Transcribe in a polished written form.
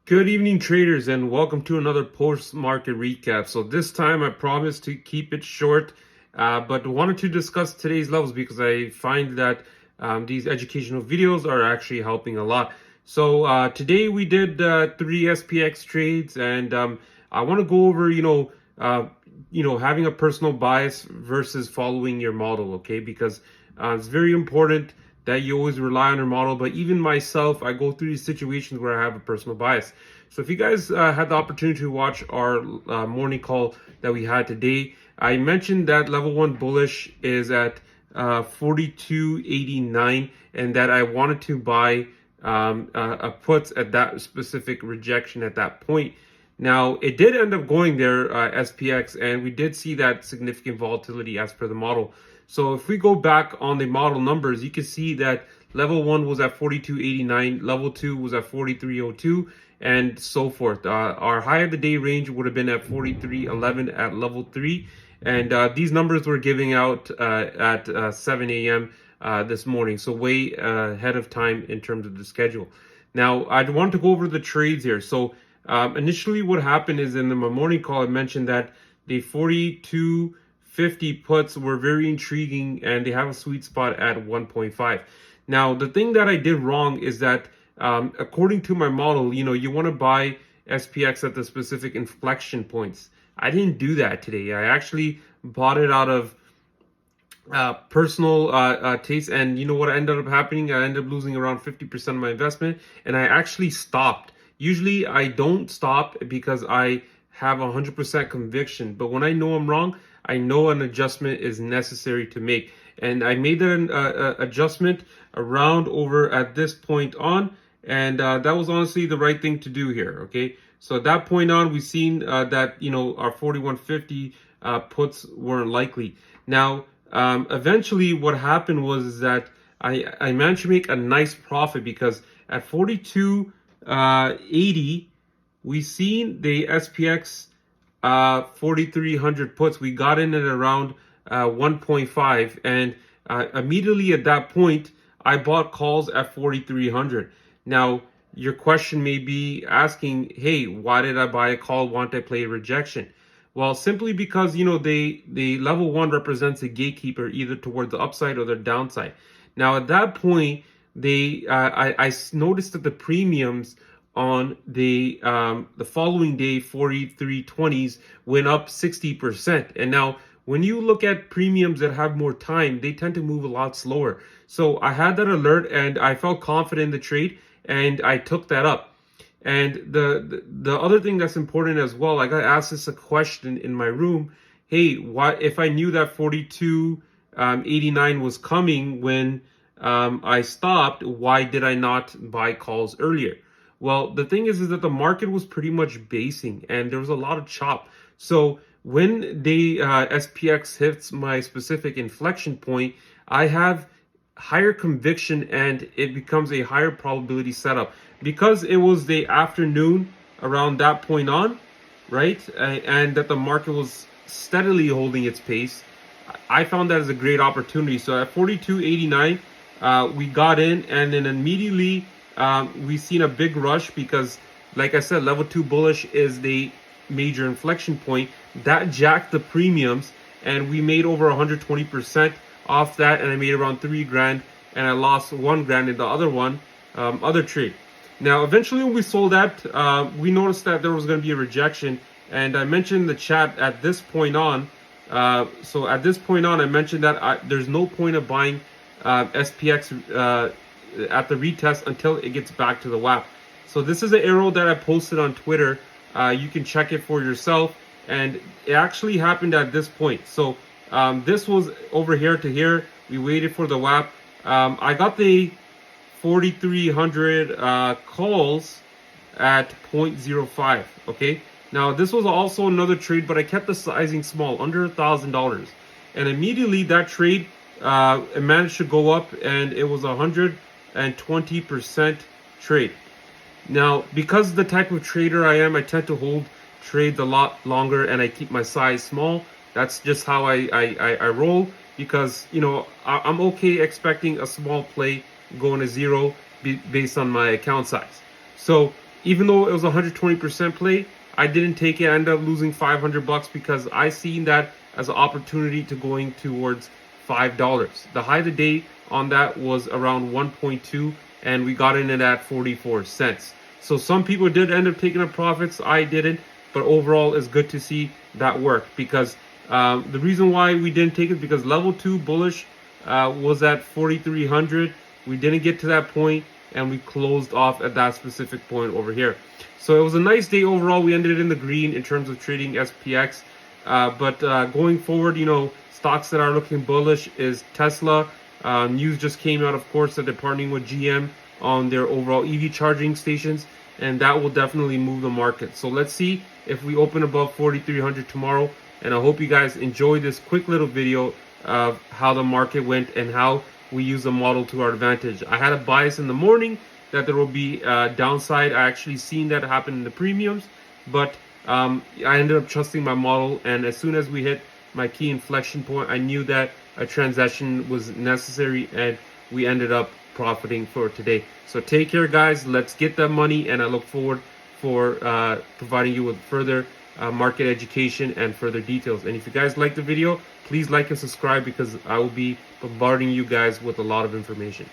Good evening, traders, and welcome to another post-market recap. So this time I promise to keep it short, but wanted to discuss today's levels because I find that these educational videos are actually helping a lot. So today we did 3 SPX trades, and I want to go over, having a personal bias versus following your model, okay? Because it's very important that you always rely on your model. But even myself, I go through these situations where I have a personal bias. So if you guys had the opportunity to watch our morning call that we had today, I mentioned that level 1 bullish is at 42.89 and that I wanted to buy a puts at that specific rejection at that point. Now, it did end up going there, SPX, and we did see that significant volatility as per the model. So if we go back on the model numbers, you can see that level 1 was at 42.89, level 2 was at 43.02, and so forth. Our high of the day range would have been at 43.11 at level 3, and these numbers were giving out at 7 a.m. This morning, so way ahead of time in terms of the schedule. Now, I want to go over the trades here. So initially what happened is in my morning call, I mentioned that the 42.50 puts were very intriguing and they have a sweet spot at 1.5. Now, the thing that I did wrong is that according to my model, you want to buy SPX at the specific inflection points. I didn't do that today. I actually bought it out of personal taste, and you know what ended up happening? I ended up losing around 50% of my investment, and I actually stopped. Usually I don't stop because I have 100% conviction, but when I know I'm wrong, I know an adjustment is necessary to make. And I made an adjustment around over at this point on, and that was honestly the right thing to do here, okay? So at that point on, we've seen that, our 41.50 puts weren't likely. Now, eventually what happened was that I managed to make a nice profit because at 42.80, we seen the SPX 4,300 puts. We got in at around 1.5, and immediately at that point, I bought calls at 4,300. Now, your question may be asking, hey, why did I buy a call? Why didn't I play a rejection? Well, simply because, the level 1 represents a gatekeeper either towards the upside or the downside. Now, at that point, I noticed that the premiums on the following day, 43.20s, went up 60%. And now, when you look at premiums that have more time, they tend to move a lot slower. So I had that alert, and I felt confident in the trade, and I took that up. And the other thing that's important as well, I got asked this a question in my room. Hey, why, if I knew that 42.89 was coming when I stopped, why did I not buy calls earlier? Well, the thing is that the market was pretty much basing and there was a lot of chop. So when the SPX hits my specific inflection point, I have higher conviction and it becomes a higher probability setup. Because it was the afternoon around that point on, right? And that the market was steadily holding its pace, I found that as a great opportunity. So at 42.89, we got in, and then immediately we seen a big rush because, like I said, level 2 bullish is the major inflection point. That jacked the premiums, and we made over 120% off that, and I made around $3,000, and I lost $1,000 in the other trade. Now, eventually when we sold that, we noticed that there was going to be a rejection, and I mentioned in the chat at this point on, so at this point on, I mentioned that there's no point of buying SPX at the retest until it gets back to the WAP. So this is an arrow that I posted on Twitter. You can check it for yourself, and it actually happened at this point. So this was over here to here. We waited for the WAP. I got the 4,300 calls at 0.05. Okay, now this was also another trade, but I kept the sizing small, under $1,000, and immediately that trade it managed to go up, and it was 120% trade. Now, because the type of trader I am, I tend to hold trades a lot longer, and I keep my size small. That's just how I roll, because I'm okay expecting a small play going to zero based on my account size. So even though it was a 120% play, I didn't take it. I ended up losing $500 because I seen that as an opportunity to going towards $5. The high of the day on that was around 1.2, and we got in it at 44 cents. So some people did end up taking up profits. I didn't, but overall it's good to see that work, because the reason why we didn't take it, because level 2 bullish was at 4,300. We didn't get to that point, and we closed off at that specific point over here. So it was a nice day overall. We ended in the green in terms of trading SPX. But going forward, you know, stocks that are looking bullish is Tesla. News just came out, of course, that they're partnering with GM on their overall EV charging stations, and that will definitely move the market. So let's see if we open above 4,300 tomorrow. And I hope you guys enjoy this quick little video of how the market went and how we use the model to our advantage. I had a bias in the morning that there will be downside. I actually seen that happen in the premiums, but I ended up trusting my model, and as soon as we hit my key inflection point, I knew that a transaction was necessary, and we ended up profiting for today. So take care, guys. Let's get that money, and I look forward for providing you with further market education and further details. And if you guys like the video, please like and subscribe, because I will be bombarding you guys with a lot of information.